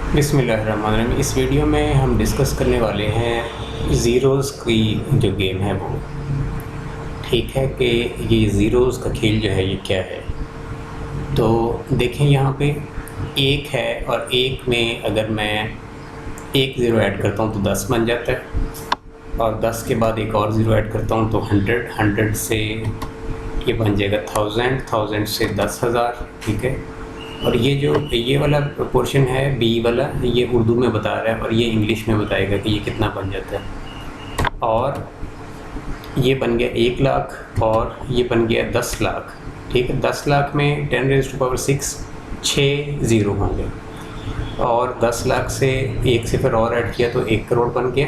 बिस्मिल्लाहिर्रहमानिर्रहीम। इस वीडियो में हम डिस्कस करने वाले हैं ज़ीरोज़ की जो गेम है वो। ठीक है कि ये ज़ीरोज़ का खेल जो है ये क्या है। तो देखें यहाँ पे एक है और एक में अगर मैं एक ज़ीरो ऐड करता हूँ तो 10 बन जाता है और 10 के बाद एक और ज़ीरो ऐड करता हूँ तो 100 से ये बन जाएगा 1000 से 10,000। ठीक है, और ये वाला पोर्शन है बी वाला, ये उर्दू में बता रहा है और ये इंग्लिश में बताएगा कि ये कितना बन जाता है। और ये बन गया 1 लाख और ये बन गया 10 लाख। ठीक है, 10 लाख में 10⁻6 6 ज़ीरो होंगे और 10 लाख से एक सिफर और ऐड किया तो 1 करोड़ बन गया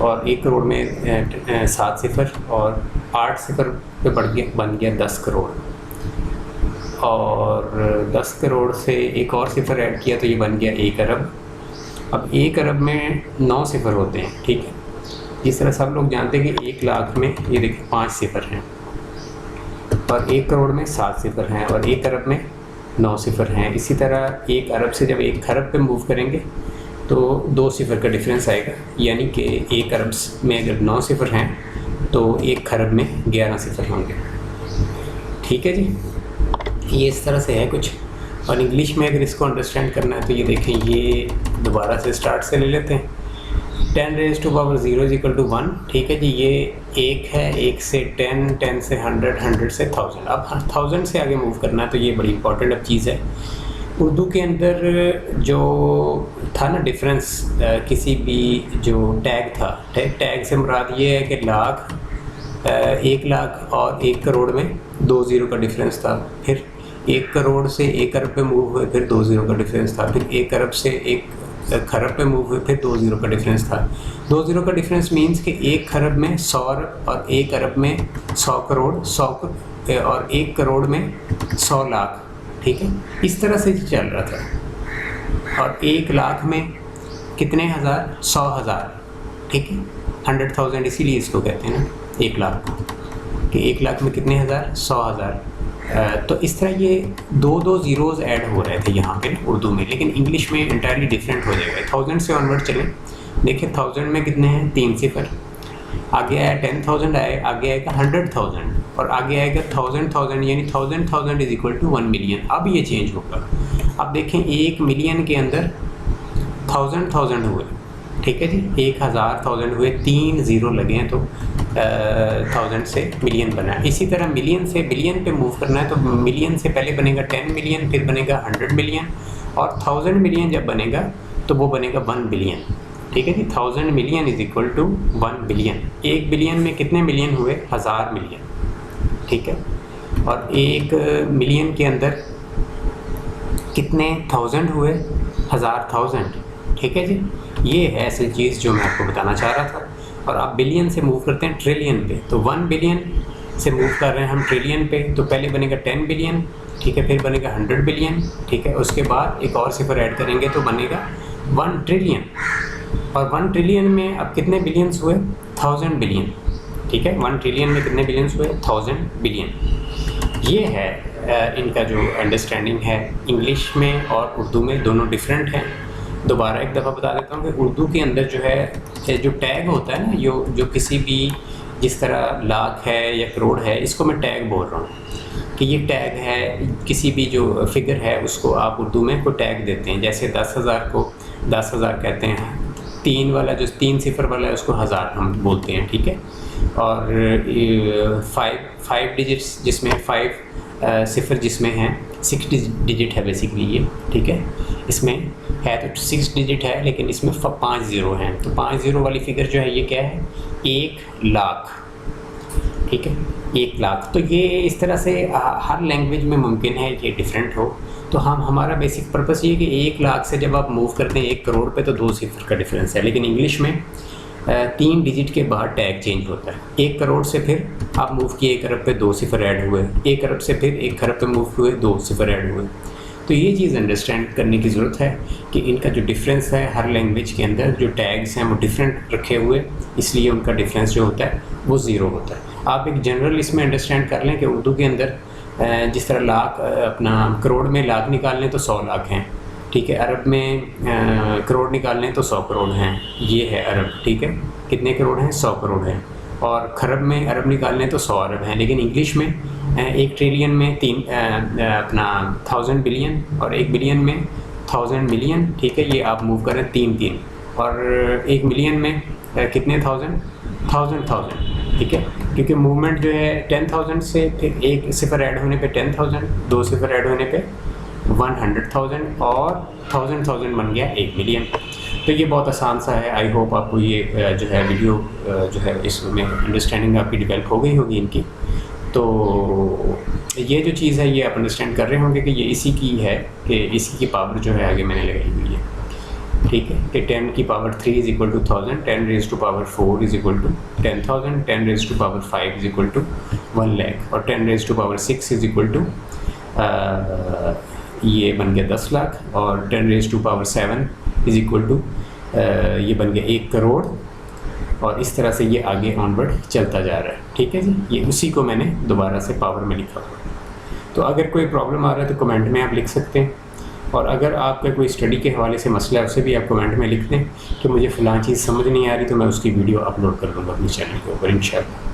और 1 करोड़ में 7 सिफर और 8 सिफर पे बन गया 10 करोड़ और 10 करोड़ से एक और सिफर ऐड किया तो ये बन गया 1 अरब। अब 1 अरब में 9 सिफर होते हैं। ठीक है, जिस तरह सब लोग जानते हैं कि 1 लाख में ये देखिए 5 सिफर हैं और 1 करोड़ में 7 सिफर हैं और 1 अरब में 9 सिफर हैं। इसी तरह 1 अरब से जब 1 खरब पे मूव करेंगे तो 2 सिफर का डिफरेंस आएगा, यानी कि 1 अरब में अगर 9 सिफर हैं तो 1 खरब में 11 सिफर होंगे। ठीक है जी, ये इस तरह से है कुछ। और इंग्लिश में अगर इसको अंडरस्टैंड करना है तो ये देखें, ये दोबारा से स्टार्ट से ले लेते हैं। 10⁻0 = 1। ठीक है जी, ये 1 है, 1 से 10, 10 से 100, 100 से 1000। अब 1000 से आगे मूव करना है तो ये बड़ी इंपॉर्टेंट अब चीज़ है। उर्दू के अंदर जो था ना डिफरेंस, किसी भी जो टैग था, टैग से मुराद ये है कि लाख, 1 लाख और 1 करोड़ में 2 ज़ीरो का डिफरेंस था। फिर 1 करोड़ से 1 अरब पे मूव हुए, फिर 2 ज़ीरो का डिफरेंस था। फिर 1 अरब से 1 खरब पे मूव हुए, फिर 2 ज़ीरो का डिफरेंस था। 2 ज़ीरो का डिफरेंस मीन्स कि 1 खरब में 100 अरब और 1 अरब में 100 करोड़, 100 और 1 करोड़ में 100 लाख। ठीक है, इस तरह से चल रहा था। और 1 लाख में कितने हज़ार? 100,000। ठीक है, 100,000 इसीलिए इसको कहते हैं ना 1 लाख, कि 1 लाख में कितने हज़ार? 100,000। तो इस तरह ये 2 ज़ीरोज़ ऐड हो रहे थे यहाँ पे उर्दू में, लेकिन इंग्लिश में इंटायरली डिफरेंट हो जाएगा। 1000 से ऑनवर्ड चलें, देखिए 1000 में कितने हैं? 3 सिफर। आगे आया 10,000, आगे आएगा 100,000 और आगे आएगा 1000 यानी 1000 = 1 मिलियन। अब ये चेंज होगा। अब देखें 1 मिलियन के अंदर 1000 हुए। ठीक है जी, 1000 हुए, 3 ज़ीरो लगे हैं तो 1000 से मिलियन बना। इसी तरह मिलियन से बिलियन पे मूव करना है तो मिलियन से पहले बनेगा 10 मिलियन, फिर बनेगा 100 मिलियन और 1000 मिलियन जब बनेगा तो वो बनेगा 1 बिलियन। ठीक है जी, 1000 मिलियन = 1 बिलियन। 1 बिलियन में कितने मिलियन हुए? 1000 मिलियन। ठीक है, और 1 मिलियन के अंदर कितने 1000 हुए? 1000। ठीक है जी, ये है असल चीज़ जो मैं आपको बताना चाह रहा था। और आप बिलियन से मूव करते हैं ट्रिलियन पे, तो 1 बिलियन से मूव कर रहे हैं हम ट्रिलियन पे, तो पहले बनेगा 10 बिलियन। ठीक है, फिर बनेगा 100 बिलियन। ठीक है, उसके बाद एक और सिफर ऐड करेंगे तो बनेगा 1 ट्रिलियन। और 1 ट्रिलियन में अब कितने बिलियंस हुए? 1000 बिलियन। ठीक है, 1 ट्रिलियन में कितने बिलियंस हुए? 1000 बिलियन। ये है इनका जो अंडरस्टैंडिंग है। इंग्लिश में और उर्दू में दोनों डिफरेंट हैं। दोबारा एक दफ़ा बता देता हूँ कि उर्दू के अंदर जो है जो टैग होता है ना, जो किसी भी, जिस तरह लाख है या करोड़ है, इसको मैं टैग बोल रहा हूँ कि ये टैग है। किसी भी जो फिगर है उसको आप उर्दू में को टैग देते हैं। जैसे 10,000 को 10,000 कहते हैं। 3 वाला जो 3 सिफर वाला है उसको हज़ार हम बोलते हैं। ठीक है, और 5 डिजिट्स जिसमें 5 सिफर जिसमें हैं, 6 डिजिट है बेसिकली ये। ठीक है, इसमें है तो 6 डिजिट है, लेकिन इसमें 5 ज़ीरो हैं। तो 5 ज़ीरो वाली फिगर जो है ये क्या है? 1 लाख। ठीक है, 1 लाख। तो ये इस तरह से हर लैंग्वेज में मुमकिन है कि डिफरेंट हो। तो हमारा बेसिक पर्पस ये है कि 1 लाख से जब आप मूव करते हैं 1 करोड़ पे तो 2 सिफर का डिफरेंस है, लेकिन इंग्लिश में 3 डिजिट के बाद टैग चेंज होता है। 1 करोड़ से फिर आप मूव किए 1 अरब पे 2 सिफर ऐड हुए, 1 अरब से फिर 1 खरब पे मूव हुए 2 सिफर ऐड हुए। तो ये चीज़ अंडरस्टैंड करने की ज़रूरत है कि इनका जो डिफरेंस है हर लैंग्वेज के अंदर, जो टैग्स हैं वो डिफरेंट रखे हुए, इसलिए उनका डिफरेंस जो होता है वो ज़ीरो होता है। आप एक जनरल इसमें अंडरस्टैंड कर लें कि उर्दू के अंदर जिस तरह लाख, अपना करोड़ में लाख निकालने तो 100 लाख हैं, ठीक है। अरब में करोड़ निकालने तो 100 करोड़ हैं, ये है अरब, ठीक है। कितने करोड़ हैं? 100 करोड़ हैं। और खरब में अरब निकालने तो 100 अरब हैं, लेकिन इंग्लिश में 1 ट्रिलियन में 1000 बिलियन और 1 बिलियन में 1000 मिलियन, ठीक है। ये आप मूव करें 3 और 1 मिलियन में कितने 1000, ठीक है। क्योंकि मूवमेंट जो है 10,000 से फिर एक सिफर ऐड होने पे 10,000, 2 सिफर ऐड होने पे 100,000 और 1000 बन गया 1 मिलियन। तो ये बहुत आसान सा है। आई होप आपको ये जो है वीडियो जो है इसमें अंडरस्टैंडिंग आपकी डेवलप हो गई होगी इनकी। तो ये जो चीज़ है ये आप अंडरस्टैंड कर रहे होंगे कि ये इसी की है, कि इसी की पावर जो है आगे मैंने लगाई हुई है, ठीक है। कि 10 की power 3 is equal to 1000, 10 raise to power 4 is equal to 10,000, 10 raise to power 5 is equal to 1 lakh और 10 raise to power 6 is equal to ये बन गया 10 लाख और 10 raise to power 7 is equal to ये बन गया 1 करोड़। और इस तरह से ये आगे ऑनवर्ड चलता जा रहा है, ठीक है जी। ये उसी को मैंने दोबारा से पावर में लिखा हुआ। तो अगर कोई प्रॉब्लम आ रहा है तो कमेंट में आप लिख सकते हैं, और अगर आपका कोई स्टडी के हवाले से मसला है उसे भी आप कमेंट में लिख दें कि मुझे फ़लाँ चीज़ समझ नहीं आ रही, तो मैं उसकी वीडियो अपलोड कर दूँगा अपने चैनल के ऊपर इंशाल्लाह।